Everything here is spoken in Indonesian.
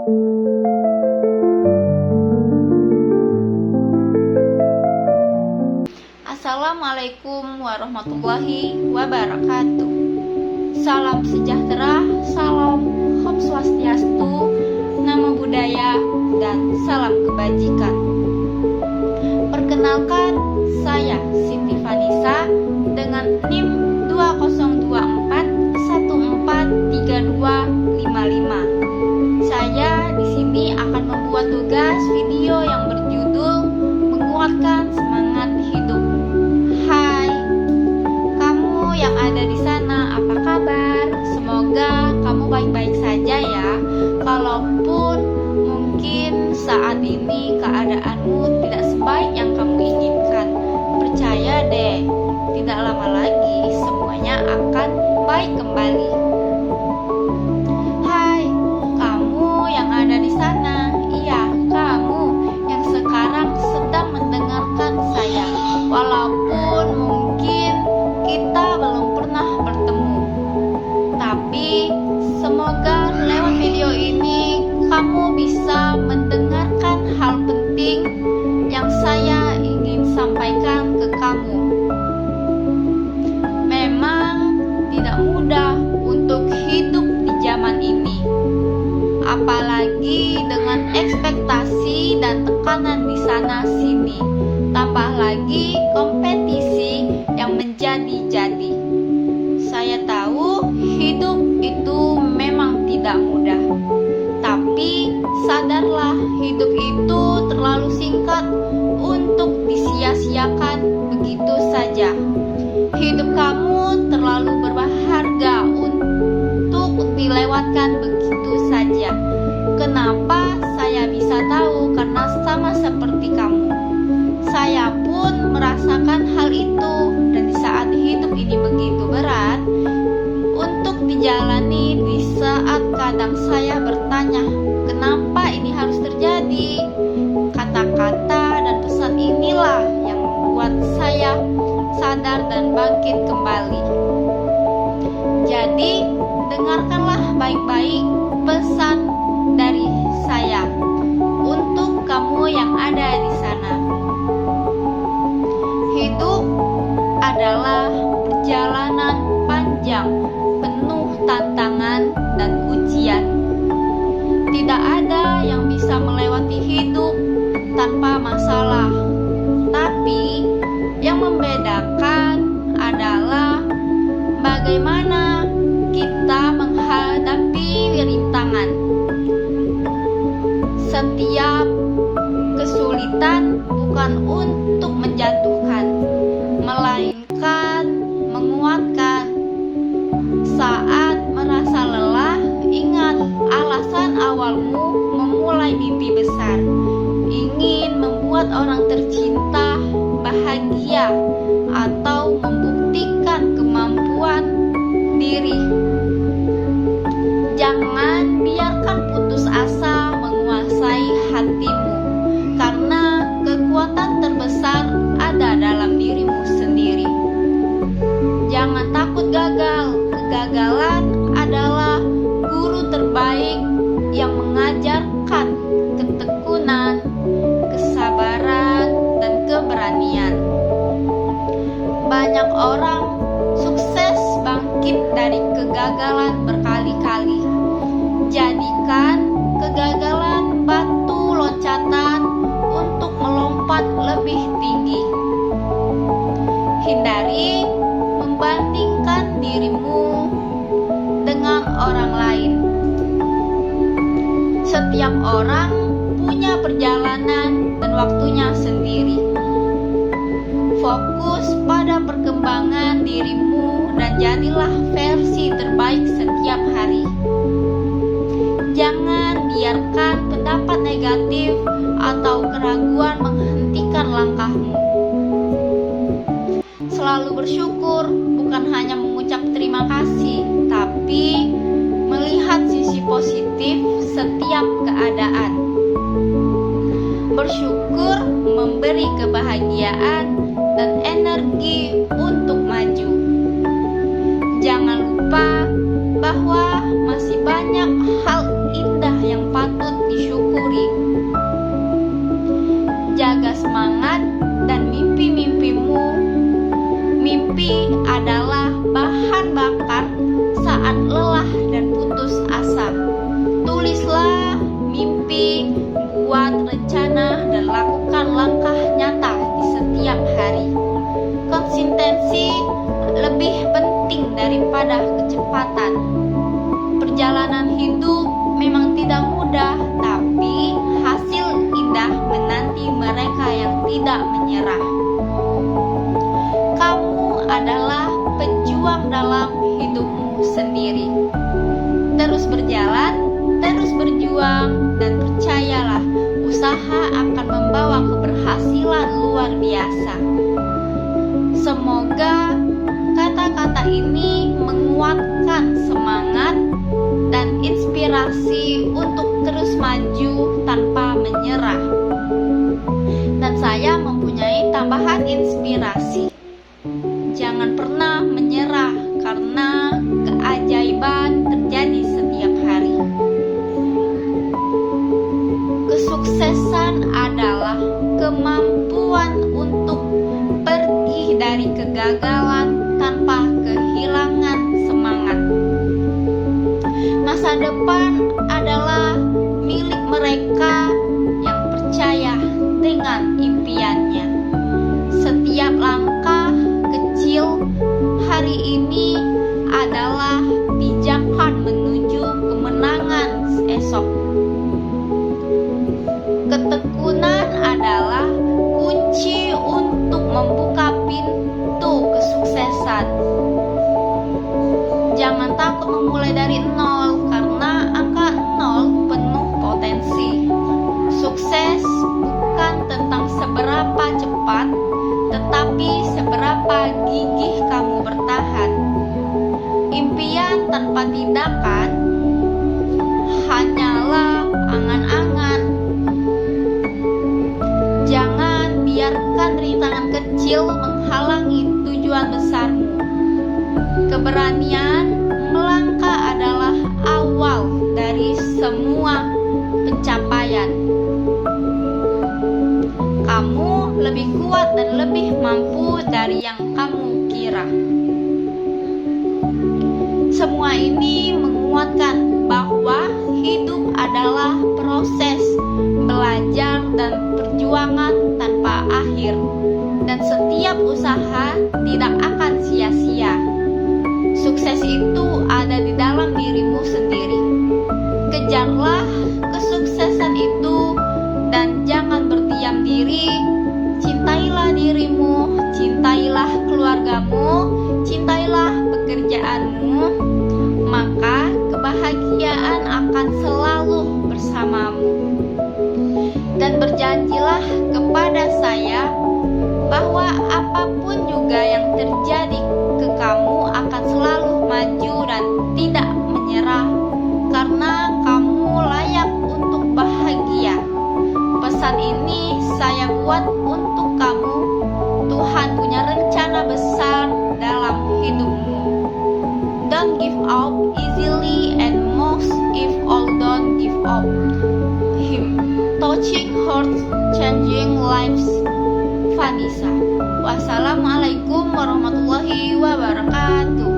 Assalamualaikum warahmatullahi wabarakatuh. Salam sejahtera, salam Om Swastiastu, Namo Buddhaya, dan salam kebajikan. Perkenalkan, saya Siti Vanisa dengan NIM 2024143255. Saya di sini akan membuat tugas video yang berjudul menguatkan semangat hidup. Hai, kamu yang ada di sana, apa kabar? Semoga kamu baik-baik saja ya. Kalaupun mungkin saat ini keadaanmu tidak sebaik yang kamu inginkan, percaya deh, tidak lama lagi semuanya akan baik kembali. Hai, kamu yang ada di sana, iya kamu yang sekarang sedang mendengarkan saya. Walaupun mungkin kita belum pernah bertemu, tapi semoga lewat video ini kamu bisa mendengarkan hal penting yang saya ingin sampaikan ke kamu. Memang tidak mudah untuk hidup di zaman ini, apalagi dengan ekspektasi dan tekanan di sana sini, tambah lagi kompetisi yang menjadi-jadi. Saya tahu hidup itu memang tidak mudah, tapi sadarlah hidup itu terlalu singkat untuk disia-siakan begitu saja. Hidup kamu terlalu berharga untuk dilewatkan begitu saja. Kenapa saya bisa tahu? Karena sama seperti kamu, saya pun merasakan hal itu. Dan di saat hidup ini begitu berat untuk dijalani, di saat kadang saya bertanya, kenapa ini harus terjadi? Kata-kata dan pesan inilah yang membuat saya sadar dan bangkit kembali. Jadi, dengarkanlah baik-baik pesan dari saya untuk kamu yang ada di sana. Hidup adalah perjalanan panjang, penuh tantangan dan ujian. Tidak ada yang bisa melewati hidup tanpa masalah, tapi yang membedakan adalah bagaimana kita menghadapi rintangan. Setiap kesulitan bukan untuk menjatuhkan, melainkan menguatkan. Saat merasa lelah, ingat alasan awalmu memulai mimpi besar, ingin membuat orang tercinta bahagia atau membuktikan kemampuan diri. Jangan biarkan putus asa menguasai hatimu, karena kekuatan terbesar ada dalam dirimu sendiri. Jangan takut gagal. Kegagalan adalah guru terbaik yang mengajarkan ketekunan, kesabaran, dan keberanian. Banyak orang sukses bangkit dari kegagalan berkali-kali. Jadikan kegagalan batu loncatan untuk melompat lebih tinggi. Hindari membandingkan dirimu dengan orang lain. Setiap orang punya perjalanan dan waktunya sendiri. Fokus pada perkembangan dirimu dan jadilah versi terbaik setiap hari. Jangan biarkan pendapat negatif atau keraguan menghentikan langkahmu. Selalu bersyukur, bukan hanya mengucap terima kasih, tapi melihat sisi positif setiap keadaan. Bersyukur memberi kebahagiaan dan energi untuk maju. Jangan lupa bahwa masih banyak hal indah yang patut pada kecepatan. Perjalanan hidup memang tidak mudah, tapi hasil indah menanti mereka yang tidak menyerah. Kamu adalah pejuang dalam hidupmu sendiri. Terus berjalan, terus berjuang, dan percayalah, usaha akan membawa keberhasilan luar biasa. Semoga kata-kata ini menguatkan semangat dan inspirasi untuk terus maju tanpa menyerah. Dan saya mempunyai tambahan inspirasi. Jangan pernah menyerah karena keajaiban terjadi setiap hari. Kesuksesan adalah kemampuan untuk pergi dari kegagalan tanpa kehilangan semangat. Masa depan adalah milik mereka yang percaya dengan impiannya. Setiap langkah kecil hari ini adalah pijakan menuju kemenangan esok. Ketekunan adalah kunci untuk membuka pintu kesuksesan. Jangan takut memulai dari nol, karena angka nol penuh potensi. Sukses bukan tentang seberapa cepat, tetapi seberapa gigih kamu bertahan. Impian tanpa tindakan hanyalah angan-angan. Jangan biarkan rintangan kecil menghalangi tujuan besarmu. Keberanian melangkah adalah awal dari semua pencapaian. Kamu lebih kuat dan lebih mampu dari yang kamu kira. Semua ini menguatkan bahwa hidup adalah proses belajar dan perjuangan tanpa akhir, dan setiap usaha tidak akan sia-sia. Sukses itu ada di dalam dirimu sendiri. Kejarlah kesuksesan itu dan jangan berdiam diri. Cintailah dirimu, cintailah keluargamu, cintailah pekerjaanmu, maka kebahagiaan akan selalu bersamamu. Dan berjanjilah kepada saya bahwa apapun juga yang terjadi ke kamu akan selalu maju dan tidak menyerah, karena kamu layak untuk bahagia. Pesan ini saya buat untuk kamu. Tuhan punya rencana besar dalam hidupmu. Don't give up easily, and most if all don't give up Him. Touching hearts, changing lives. Vanessa. Wassalamualaikum warahmatullahi wabarakatuh.